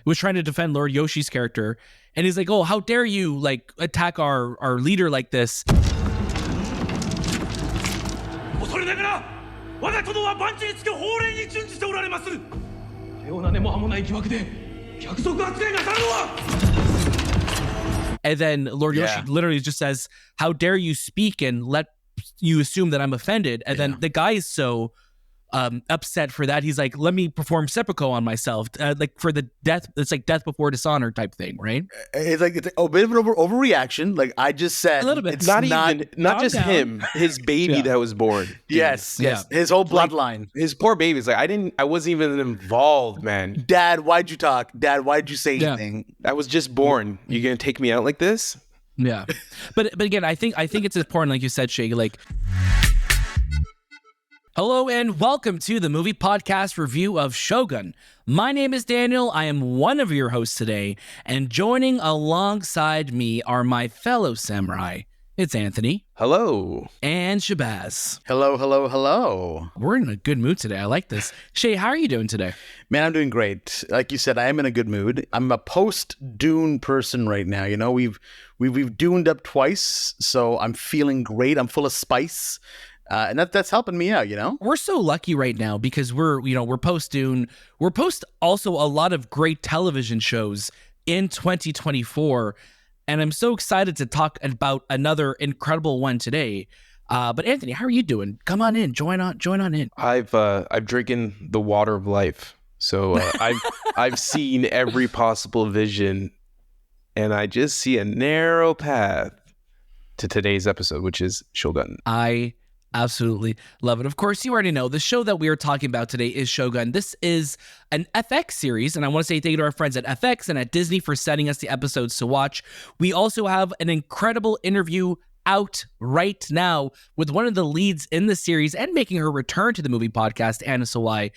was trying to defend Lord Yoshi's character, and he's like, "Oh, how dare you like attack our leader like this?" And then Lord Yoshi literally just says, "How dare you speak and let you assume that I'm offended?" And then the guy is so upset for that. He's like, "Let me perform seppuku on myself, like for the death. It's like death before dishonor type thing, right?" It's like it's a bit of an overreaction. Like I just said, a little bit. It's not just down. him, his baby that was born. Yes, his whole bloodline. His poor baby's like, I wasn't even involved, man. Dad, why'd you talk? Dad, why'd you say anything? I was just born. You gonna take me out like this? Yeah, but again, I think it's important, like you said, Shay. Like, hello and welcome to the movie podcast review of Shogun. My name is Daniel. I am one of your hosts today, and joining alongside me are my fellow samurai. It's Anthony. Hello. And Shahbaz. Hello, hello, hello. We're in a good mood today. I like this. Shay, how are you doing today? Man, I'm doing great. Like you said, I am in a good mood. I'm a post-Dune person right now. You know, we've Duned up twice, so I'm feeling great. I'm full of spice. And that's helping me out, you know? We're so lucky right now because we're post-Dune. We're post also a lot of great television shows in 2024. And I'm so excited to talk about another incredible one today. But Anthony, how are you doing? Come on in, join on in. I've drinking the water of life, so I've seen every possible vision, and I just see a narrow path to today's episode, which is Shogun. I absolutely love it. Of course, you already know the show that we are talking about today is Shogun. This is an FX series, and I want to say thank you to our friends at FX and at Disney for sending us the episodes to watch. We also have an incredible interview out right now with one of the leads in the series and making her return to the movie podcast, Anna Sawai.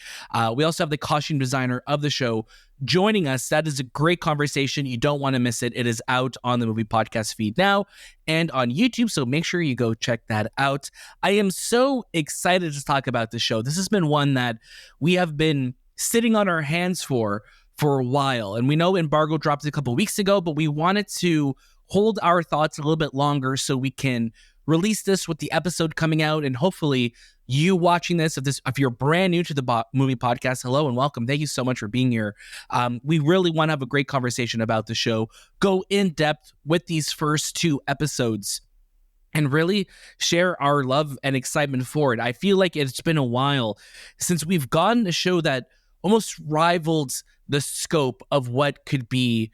We also have the costume designer of the show joining us. That is a great conversation. You don't want to miss it. It is out on the movie podcast feed now and on YouTube, so make sure you go check that out. I am so excited to talk about this show. This has been one that we have been sitting on our hands for a while, and we know embargo dropped a couple weeks ago, but we wanted to hold our thoughts a little bit longer so we can release this with the episode coming out, and hopefully you watching this, if you're brand new to the movie podcast, hello and welcome. Thank you so much for being here. We really want to have a great conversation about the show, go in depth with these first two episodes, and really share our love and excitement for it. I feel like it's been a while since we've gotten a show that almost rivaled the scope of what could be,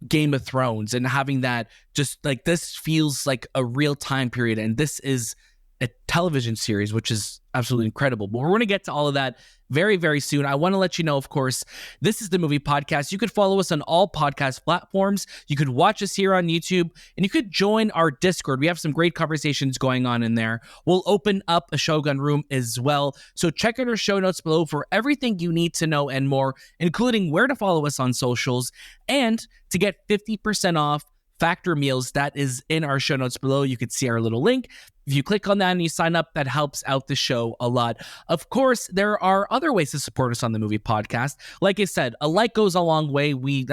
Game of Thrones, and having that just like this feels like a real time period, and this is a television series, which is absolutely incredible. But we're going to get to all of that very, very soon. I want to let you know, of course, this is the movie podcast. You could follow us on all podcast platforms. You could watch us here on YouTube, and you could join our Discord. We have some great conversations going on in there. We'll open up a Shogun room as well. So check out our show notes below for everything you need to know and more, including where to follow us on socials and to get 50% off Factor meals. That is in our show notes below. You could see our little link. If you click on that and you sign up, that helps out the show a lot. Of course, there are other ways to support us on the movie podcast. Like I said, a like goes a long way. We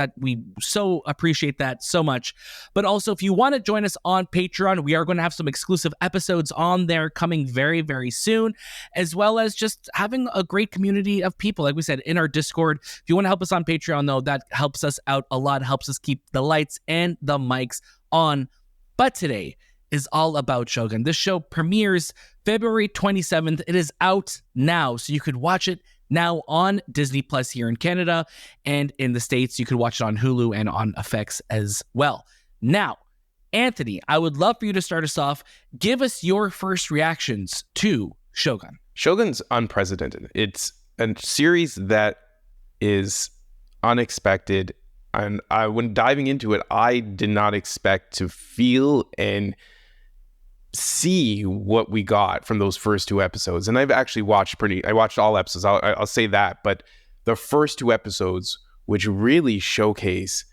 so appreciate that so much. But also, if you want to join us on Patreon, we are going to have some exclusive episodes on there coming very, very soon, as well as just having a great community of people. Like we said, in our Discord. If you want to help us on Patreon, though, that helps us out a lot, helps us keep the lights and the mics on. But today is all about Shogun. This show premieres February 27th. It is out now, so you could watch it now on Disney Plus here in Canada, and in the States, you could watch it on Hulu and on FX as well. Now, Anthony, I would love for you to start us off. Give us your first reactions to Shogun. Shogun's unprecedented. It's a series that is unexpected, and when diving into it, I did not expect to feel and see what we got from those first two episodes. And I've actually I watched all episodes, I'll say that, but the first two episodes, which really showcase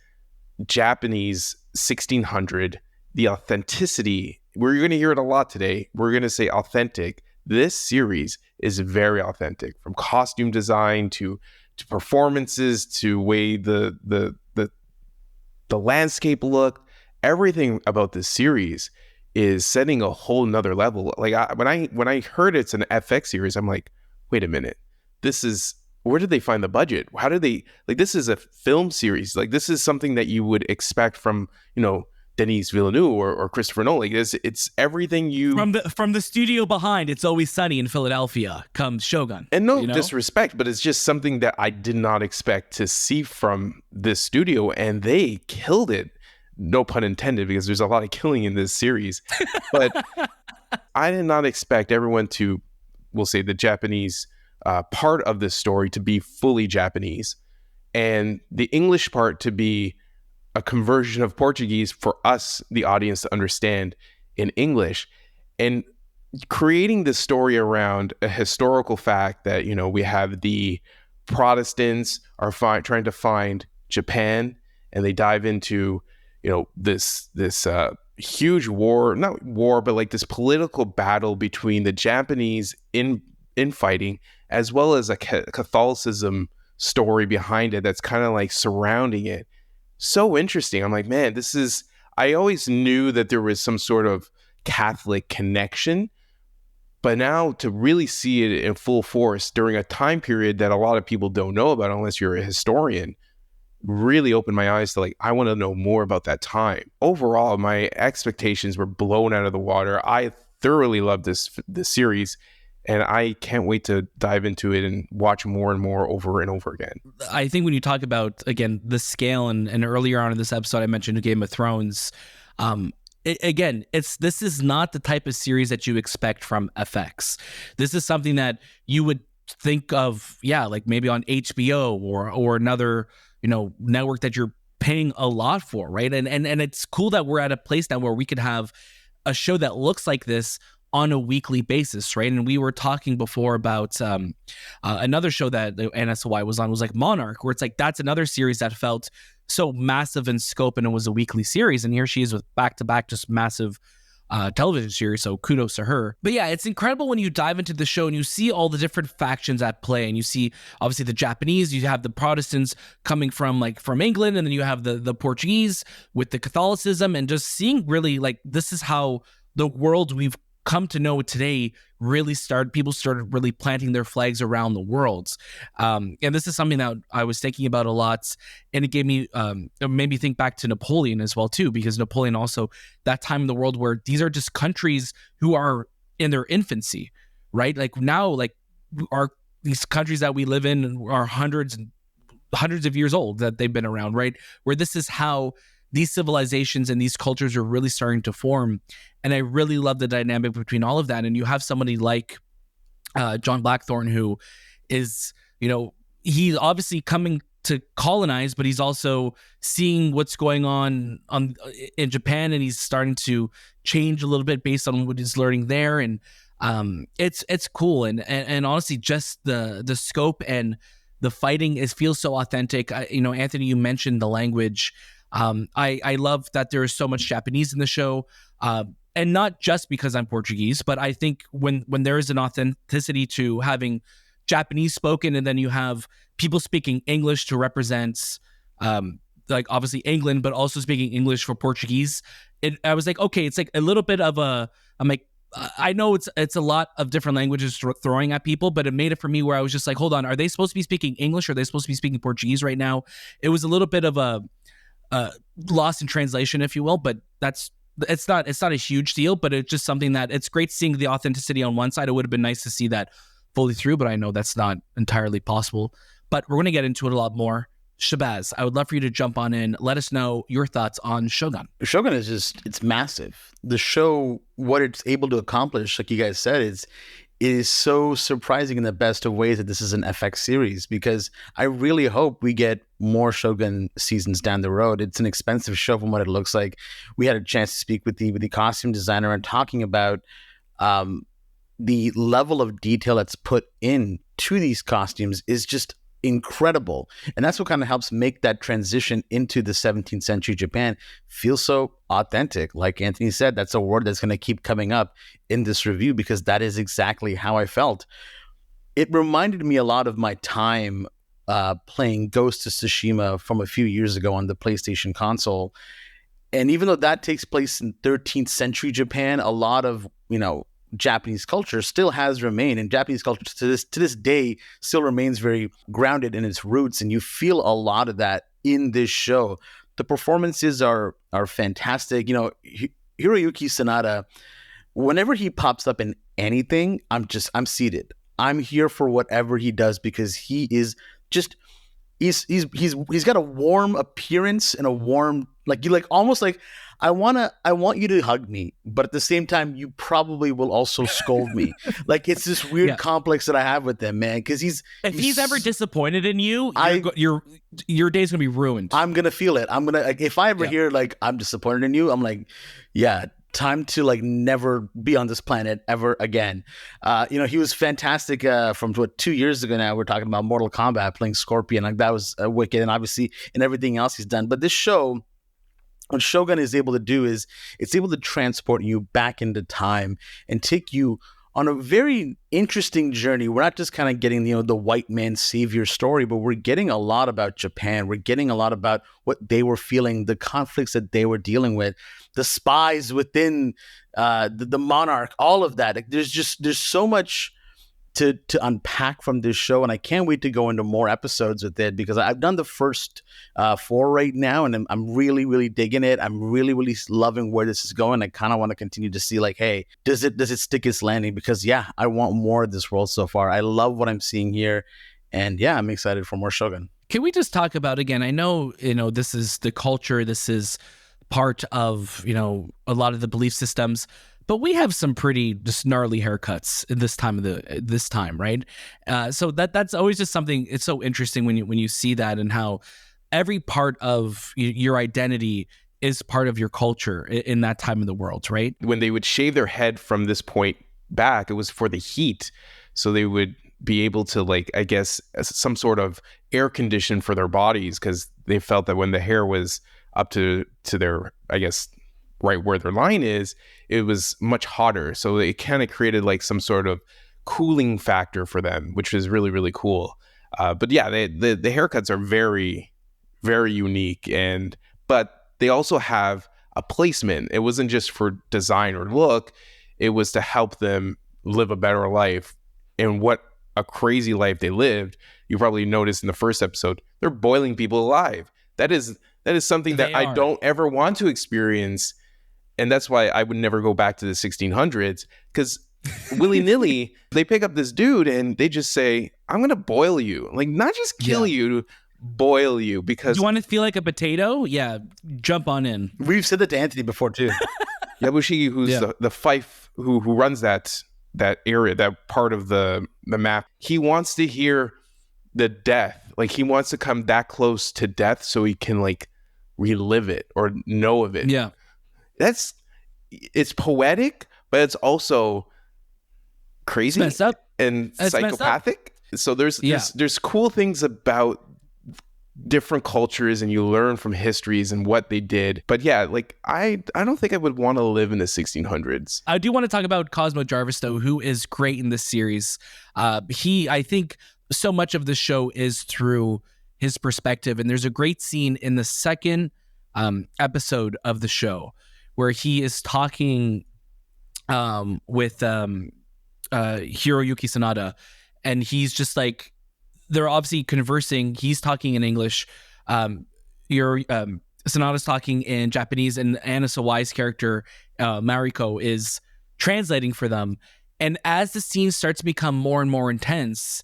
Japanese 1600, the authenticity, we're going to hear it a lot today, we're going to say authentic. This series is very authentic, from costume design to to performances, to way the landscape looked. Everything about this series is setting a whole nother level. Like when I heard it's an FX series, I'm like, wait a minute, where did they find the budget? How did they, like, this is a film series. Like, this is something that you would expect from, Denis Villeneuve or Christopher Nolan. It's everything you... From the studio behind It's Always Sunny in Philadelphia comes Shogun. And no disrespect, but it's just something that I did not expect to see from this studio, and they killed it. No pun intended, because there's a lot of killing in this series. But I did not expect everyone to, we'll say, the Japanese part of this story to be fully Japanese, and the English part to be a conversion of Portuguese for us, the audience, to understand in English. And creating this story around a historical fact that, we have the Protestants are trying to find Japan, and they dive into, this huge war, not war, but like this political battle between the Japanese infighting, as well as a Catholicism story behind it that's kind of like surrounding it. So interesting. I'm like, man, I always knew that there was some sort of Catholic connection, but now to really see it in full force during a time period that a lot of people don't know about unless you're a historian, really opened my eyes to, like, I want to know more about that time. Overall, my expectations were blown out of the water. I thoroughly loved this series, and I can't wait to dive into it and watch more and more over and over again. I think when you talk about, again, the scale, and earlier on in this episode, I mentioned Game of Thrones. This is not the type of series that you expect from FX. This is something that you would think of, like maybe on HBO or another, network that you're paying a lot for, right? And it's cool that we're at a place now where we could have a show that looks like this on a weekly basis, right? And we were talking before about another show that Anna Sawai was on, was like Monarch, where it's like that's another series that felt so massive in scope, and it was a weekly series. And here she is with back-to-back just massive television series, so kudos to her. But yeah, it's incredible when you dive into the show and you see all the different factions at play, and you see obviously the Japanese, you have the Protestants coming from England, and then you have the Portuguese with the Catholicism, and just seeing really like this is how the world we've come to know today really people started really planting their flags around the world. And this is something that I was thinking about a lot, and it made me think back to Napoleon as well too, because Napoleon also, that time in the world where these are just countries who are in their infancy, right? Like now, like these countries that we live in are hundreds of years old that they've been around, right? Where this is how these civilizations and these cultures are really starting to form. And I really love the dynamic between all of that. And you have somebody like John Blackthorne, who is, he's obviously coming to colonize, but he's also seeing what's going on in Japan, and he's starting to change a little bit based on what he's learning there. And it's cool. And honestly, just the scope and the fighting feels so authentic. Anthony, you mentioned the language. I love that there is so much Japanese in the show, and not just because I'm Portuguese, but I think when there is an authenticity to having Japanese spoken, and then you have people speaking English to represent, like obviously England, but also speaking English for Portuguese. I was like, okay, it's like a little bit of I'm like, I know it's a lot of different languages throwing at people, but it made it for me where I was just like, hold on, are they supposed to be speaking English, or are they supposed to be speaking Portuguese right now? It was a little bit of a lost in translation, if you will, but it's not a huge deal, but it's just something that it's great seeing the authenticity on one side. It would have been nice to see that fully through, but I know that's not entirely possible. But we're going to get into it a lot more. Shahbaz, I would love for you to jump on in. Let us know your thoughts on Shogun. Shogun is it's massive. The show, what it's able to accomplish, like you guys said, it is so surprising in the best of ways that this is an FX series, because I really hope we get more Shogun seasons down the road. It's an expensive show from what it looks like. We had a chance to speak with the costume designer and talking about the level of detail that's put into these costumes is just incredible. And that's what kind of helps make that transition into the 17th century Japan feel so authentic. Like Anthony said, that's a word that's going to keep coming up in this review, because that is exactly how I felt. It reminded me a lot of my time playing Ghost of Tsushima from a few years ago on the PlayStation console. And even though that takes place in 13th century Japan, a lot of, Japanese culture still has remained, and Japanese culture to this day still remains very grounded in its roots, and you feel a lot of that in this show. The performances are fantastic. Hiroyuki Sanada, whenever he pops up in anything, I'm seated. I'm here for whatever he does, because he is just he's got a warm appearance and a warm, almost like I want you to hug me, but at the same time you probably will also scold me. It's this weird complex that I have with him, man, because he's ever disappointed in you, your day's gonna be ruined. I'm gonna feel it. I'm gonna, if I ever hear I'm disappointed in you, I'm like, yeah, time to never be on this planet ever again. He was fantastic from 2 years ago now. We're talking about Mortal Kombat, playing Scorpion. That was wicked, and obviously in everything else he's done. But this show, what Shogun is able to do is it's able to transport you back into time and take you on a very interesting journey. We're not just kind of getting, the white man savior story, but we're getting a lot about Japan. We're getting a lot about what they were feeling, the conflicts that they were dealing with, the spies within the monarch, all of that. There's so much to unpack from this show, and I can't wait to go into more episodes with it, because I've done the first 4 right now, and I'm really, really digging it. I'm really, really loving where this is going. I kind of want to continue to see, hey, does it stick its landing? Because I want more of this world so far. I love what I'm seeing here, and I'm excited for more Shogun. Can we just talk about, again, I know, this is the culture, this is part of, a lot of the belief systems, but we have some pretty just gnarly haircuts this time, right? So that's always just something. It's so interesting when you see that, and how every part of your identity is part of your culture in that time of the world, right? When they would shave their head from this point back, it was for the heat, so they would be able to, I guess, some sort of air condition for their bodies, because they felt that when the hair was up to their, I guess, right where their line is, it was much hotter. So it kind of created some sort of cooling factor for them, which was really, really cool. But yeah, the haircuts are very, very unique, but they also have a placement. It wasn't just for design or look, it was to help them live a better life. And what a crazy life they lived. You probably noticed in the first episode, they're boiling people alive. That is something that I don't ever want to experience. And that's why I would never go back to the 1600s, because willy-nilly, they pick up this dude and they just say, I'm going to boil you. Not just kill you, boil you. Because you want to feel like a potato? Yeah, jump on in. We've said that to Anthony before, too. Yabushi, who's the fief who runs that area, that part of the map, he wants to hear the death. He wants to come that close to death so he can, relive it or know of it. Yeah. It's poetic, but it's also crazy, messed up, and psychopathic. So there's cool things about different cultures, and you learn from histories and what they did. But I don't think I would want to live in the 1600s. I do want to talk about Cosmo Jarvis, though, who is great in this series. I think so much of the show is through his perspective, and there's a great scene in the second episode of the show where he is talking with Hiroyuki Sanada, and he's just they're obviously conversing. He's talking in English. Sanada's talking in Japanese, and Anna Sawai's character, Mariko, is translating for them. And as the scene starts to become more and more intense,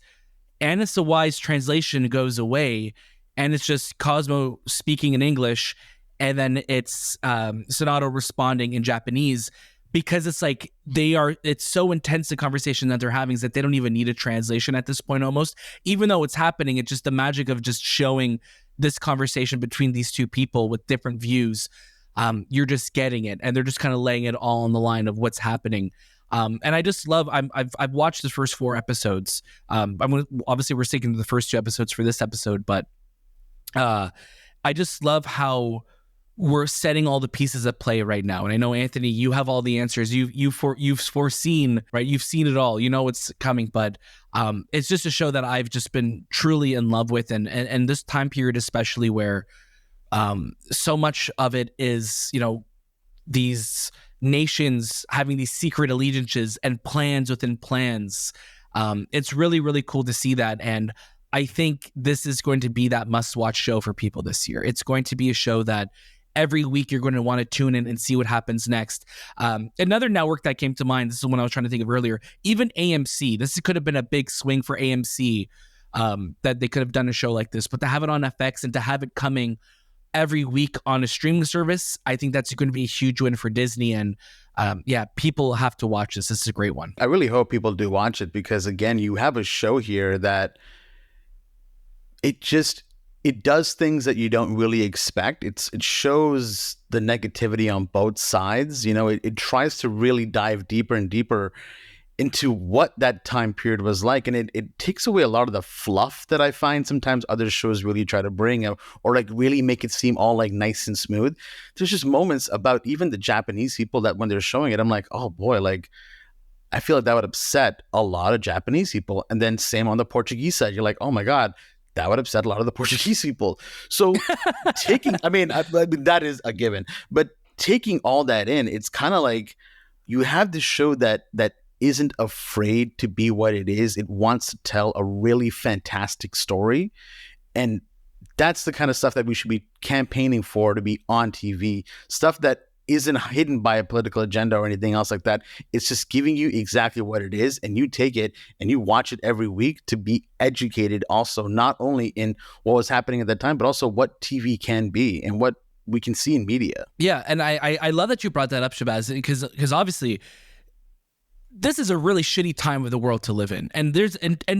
Anna Sawai's translation goes away, and it's just Cosmo speaking in English, and then it's Sanada responding in Japanese, because it's it's so intense, the conversation that they're having, is that they don't even need a translation at this point almost. Even though it's happening, it's just the magic of just showing this conversation between these two people with different views. You're just getting it, and they're just kind of laying it all on the line of what's happening. And I just love, I've watched the first 4 episodes. Obviously we're sticking to the first 2 episodes for this episode, but I just love how we're setting all the pieces at play right now. And I know, Anthony, you have all the answers. You've foreseen, right? You've seen it all. You know what's coming, but it's just a show that I've just been truly in love with, and this time period especially, where so much of it is, these nations having these secret allegiances and plans within plans. It's really, really cool to see that. And I think this is going to be that must-watch show for people this year. It's going to be a show that every week you're going to want to tune in and see what happens next. Another network that came to mind, this is one I was trying to think of earlier, even AMC. This could have been a big swing for AMC, that they could have done a show like this. But to have it on FX and to have it coming every week on a streaming service, I think that's going to be a huge win for Disney. And people have to watch this. This is a great one. I really hope people do watch it, because again, you have a show here that it does things that you don't really expect. It shows the negativity on both sides. It tries to really dive deeper and deeper into what that time period was like. And it takes away a lot of the fluff that I find sometimes other shows really try to bring, or like really make it seem all like nice and smooth. There's just moments about even the Japanese people that when they're showing it, I'm like, oh boy, like I feel like that would upset a lot of Japanese people. And then same on the Portuguese side, you're like, oh my God, that would upset a lot of the Portuguese people. So I mean, that is a given. But taking all that in, it's kind of like you have this show that isn't afraid to be what it is. It wants to tell a really fantastic story. And that's the kind of stuff that we should be campaigning for to be on TV. Stuff that isn't hidden by a political agenda or anything else like that. It's just giving you exactly what it is, and you take it and you watch it every week to be educated also, not only in what was happening at that time, but also what TV can be and what we can see in media. Yeah, and I love that you brought that up, Shahbaz, because obviously this is a really shitty time of the world to live in. And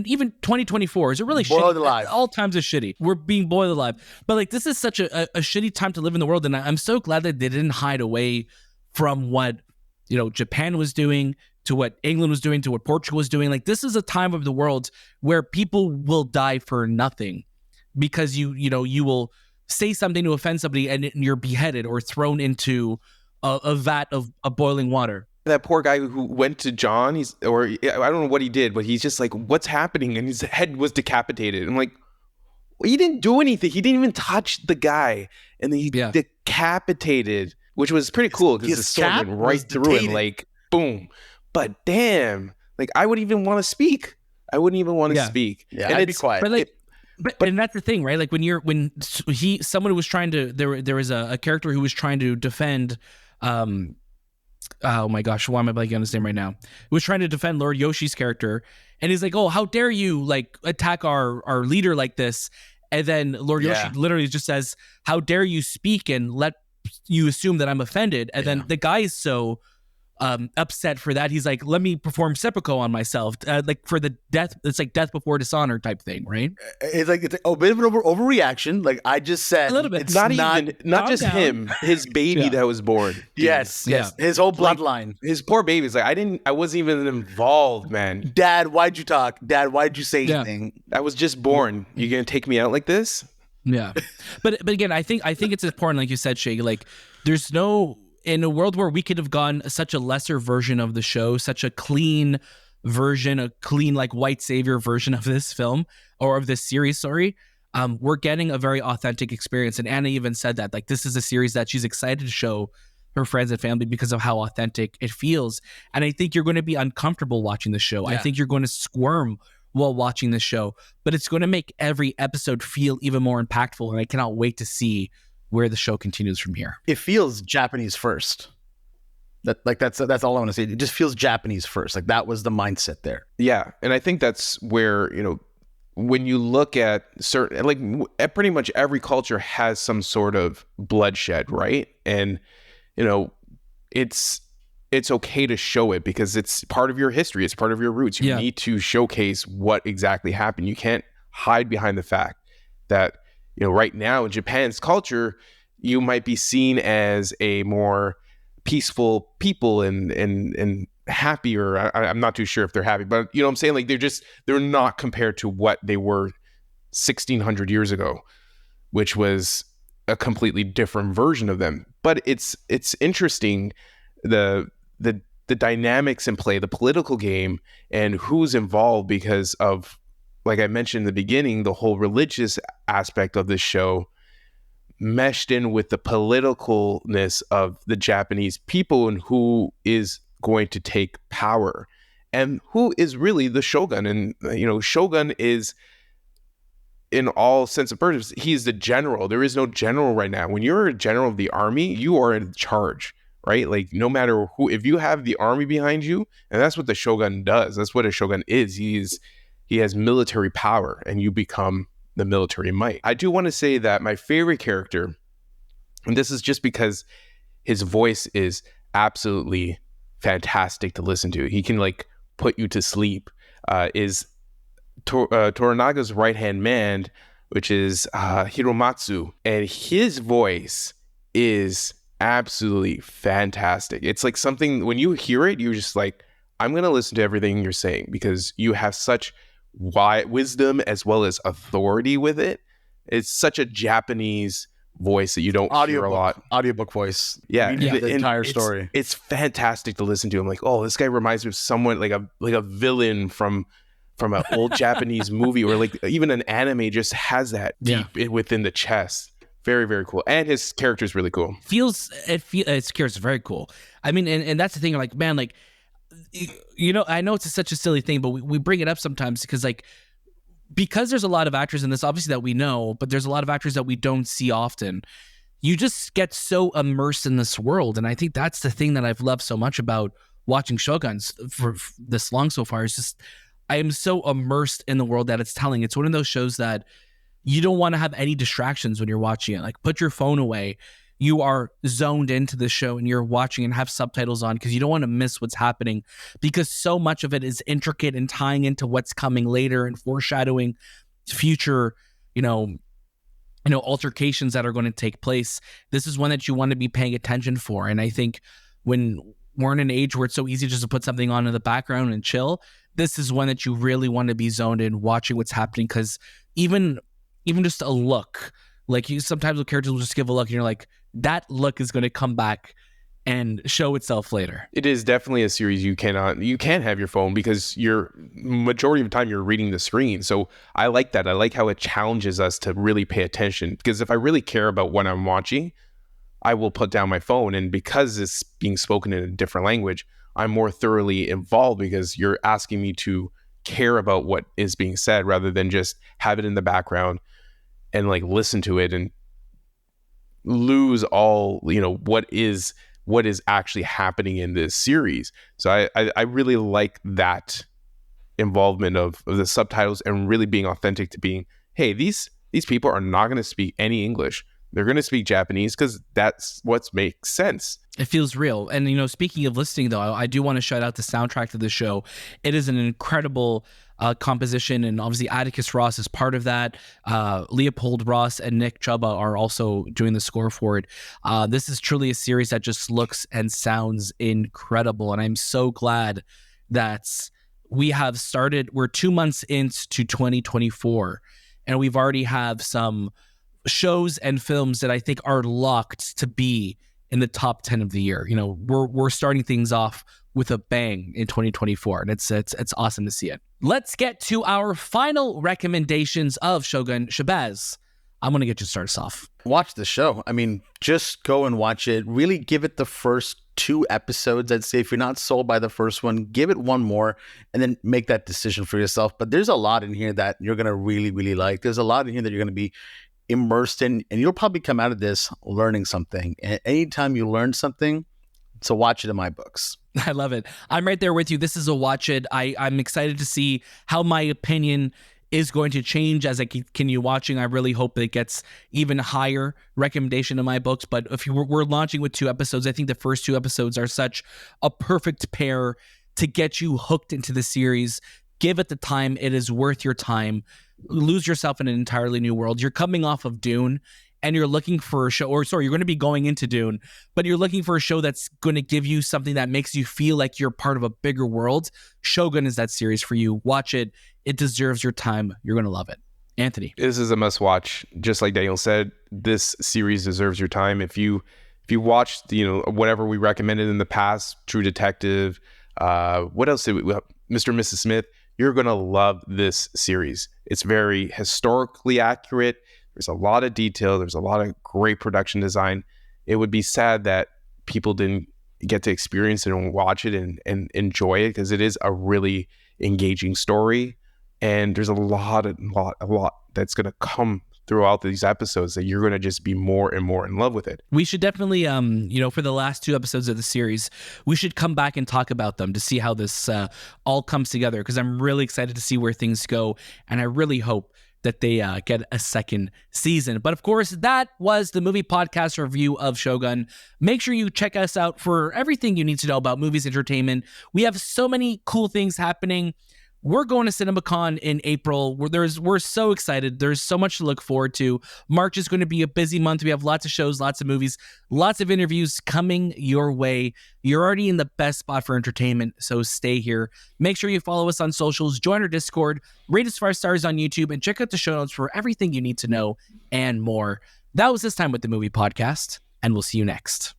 even 2024 is a really boiled shitty, alive. All times are shitty. We're being boiled alive. But like, this is such a shitty time to live in the world. And I'm so glad that they didn't hide away from what, Japan was doing, to what England was doing, to what Portugal was doing. Like, this is a time of the world where people will die for nothing because you will say something to offend somebody and you're beheaded or thrown into a vat of boiling water. That poor guy who went to John, I don't know what he did, but he's just like, what's happening? And his head was decapitated. I'm like, well, he didn't do anything. He didn't even touch the guy. And then he decapitated, which was pretty cool because the sword went right through it, like, boom. But damn, like, I wouldn't even want to speak. I wouldn't even want to speak. Yeah, and I'd be quiet. But and that's the thing, right? Like someone was trying to, there was a character who was trying to defend, oh my gosh, why am I blanking on his name right now? He was trying to defend Lord Yoshi's character, and he's like, oh, how dare you like attack our leader like this? And then Lord Yoshi literally just says, how dare you speak and let you assume that I'm offended? And then the guy is so upset for that, he's like, let me perform seppuku on myself, like for the death. It's like death before dishonor type thing, right? It's like a bit of an overreaction. Like I just said, a little bit. It's not just him, his baby that was born. Yes, his whole bloodline. His poor baby's like, I wasn't even involved, man. Dad, why'd you talk? Dad, why'd you say anything? I was just born. You gonna take me out like this? Yeah, but again, I think it's important, like you said, Shay. Like, there's no. In a world where we could have gone such a lesser version of the show, such a clean version, a clean, like, white savior version of this film or of this series, we're getting a very authentic experience. And Anna even said that, like, this is a series that she's excited to show her friends and family because of how authentic it feels. And I think you're going to be uncomfortable watching the show. Yeah. I think you're going to squirm while watching the show, but it's going to make every episode feel even more impactful. And I cannot wait to see where the show continues from here. It feels Japanese first. That's all I want to say. It just feels Japanese first. Like, that was the mindset there. Yeah, and I think that's where, when you look at certain, like, pretty much every culture has some sort of bloodshed, right? And it's okay to show it because it's part of your history. It's part of your roots. You need to showcase what exactly happened. You can't hide behind the fact that, right now in Japan's culture, you might be seen as a more peaceful people and happier. I'm not too sure if they're happy, but you know what I'm saying? Like, they're not compared to what they were 1600 years ago, which was a completely different version of them. But it's interesting, the dynamics in play, the political game, and who's involved because of, like I mentioned in the beginning, the whole religious aspect of this show meshed in with the politicalness of the Japanese people and who is going to take power and who is really the shogun. And, Shogun is, in all sense of purpose, he's the general. There is no general right now. When you're a general of the army, you are in charge, right? Like, no matter who, if you have the army behind you, and that's what the shogun does. That's what a shogun is. He has military power, and you become the military might. I do want to say that my favorite character, and this is just because his voice is absolutely fantastic to listen to. He can like put you to sleep, is Toranaga's right-hand man, which is Hiromatsu. And his voice is absolutely fantastic. It's like something, when you hear it, you're just like, I'm going to listen to everything you're saying because you have such wide wisdom as well as authority with it. It's such a Japanese voice that you don't hear a lot. Audiobook voice. Yeah. The entire story. It's fantastic to listen to. I'm like, oh, this guy reminds me of someone like a villain from an old Japanese movie, or like even an anime, just has that deep within the chest. Very, very cool. And his character is really cool. His character is very cool. I mean, and that's the thing, like, man, like, I know it's such a silly thing, but we bring it up sometimes because there's a lot of actors in this, obviously, that we know, but there's a lot of actors that we don't see often. You just get so immersed in this world. And I think that's the thing that I've loved so much about watching Shoguns for this long so far, is just, I am so immersed in the world that it's telling. It's one of those shows that you don't want to have any distractions when you're watching it. Like, put your phone away. You are zoned into the show and you're watching and have subtitles on because you don't want to miss what's happening, because so much of it is intricate and tying into what's coming later and foreshadowing future, altercations that are going to take place. This is one that you want to be paying attention for. And I think when we're in an age where it's so easy just to put something on in the background and chill, this is one that you really want to be zoned in, watching what's happening, because even just a look, like, you sometimes with characters will just give a look and you're like, that look is going to come back and show itself later. It is definitely a series you can't have your phone, because you're majority of the time you're reading the screen. So I like that. I like how it challenges us to really pay attention, because if I really care about what I'm watching, I will put down my phone. And because it's being spoken in a different language, I'm more thoroughly involved, because you're asking me to care about what is being said rather than just have it in the background and like listen to it and lose all, what is actually happening in this series. So I really like that involvement of the subtitles and really being authentic to being, hey, these people are not going to speak any English. They're going to speak Japanese because that's what makes sense. It feels real. And, speaking of listening, though, I do want to shout out the soundtrack to the show. It is an incredible composition, and obviously Atticus Ross is part of that. Leopold Ross and Nick Chuba are also doing the score for it. This is truly a series that just looks and sounds incredible, and I'm so glad that we have started. We're 2 months into 2024, and we've already have some shows and films that I think are locked to be in the top 10 of the year. We're starting things off with a bang in 2024, and it's awesome to see it. Let's get to our final recommendations of Shogun. Shahbaz, I'm going to get you started us off. Watch the show. I mean, just go and watch it. Really give it the first 2 episodes. I'd say if you're not sold by the first one, give it one more and then make that decision for yourself. But there's a lot in here that you're going to really, really like. There's a lot in here that you're going to be immersed in, and you'll probably come out of this learning something. And anytime you learn something, it's a watch it in my books. I love it. I'm right there with you. This is a watch it. I'm excited to see how my opinion is going to change as I continue watching. I really hope it gets even higher recommendation in my books. But if we're launching with 2 episodes, I think the first 2 episodes are such a perfect pair to get you hooked into the series. Give it the time. It is worth your time. Lose yourself in an entirely new world. You're coming off of Dune, and you're looking for a show, you're going to be going into Dune, but you're looking for a show that's going to give you something that makes you feel like you're part of a bigger world. Shogun is that series for you. Watch it. It deserves your time. You're going to love it. Anthony. This is a must watch. Just like Daniel said, this series deserves your time. If you watched, whatever we recommended in the past, True Detective, what else did we, Mr. and Mrs. Smith, you're going to love this series. It's very historically accurate. There's a lot of detail. There's a lot of great production design. It would be sad that people didn't get to experience it and watch it and enjoy it, because it is a really engaging story. And there's a lot that's going to come throughout these episodes that you're going to just be more and more in love with it. We should definitely, for the last 2 episodes of the series, we should come back and talk about them to see how this all comes together, because I'm really excited to see where things go. And I really hope that they get a second season. But of course, that was the movie podcast review of Shogun. Make sure you check us out for everything you need to know about movies, entertainment. We have so many cool things happening. We're going to CinemaCon in April. We're so excited. There's so much to look forward to. March is going to be a busy month. We have lots of shows, lots of movies, lots of interviews coming your way. You're already in the best spot for entertainment, so stay here. Make sure you follow us on socials, join our Discord, rate us 5 stars on YouTube, and check out the show notes for everything you need to know and more. That was This Time with the Movie Podcast, and we'll see you next.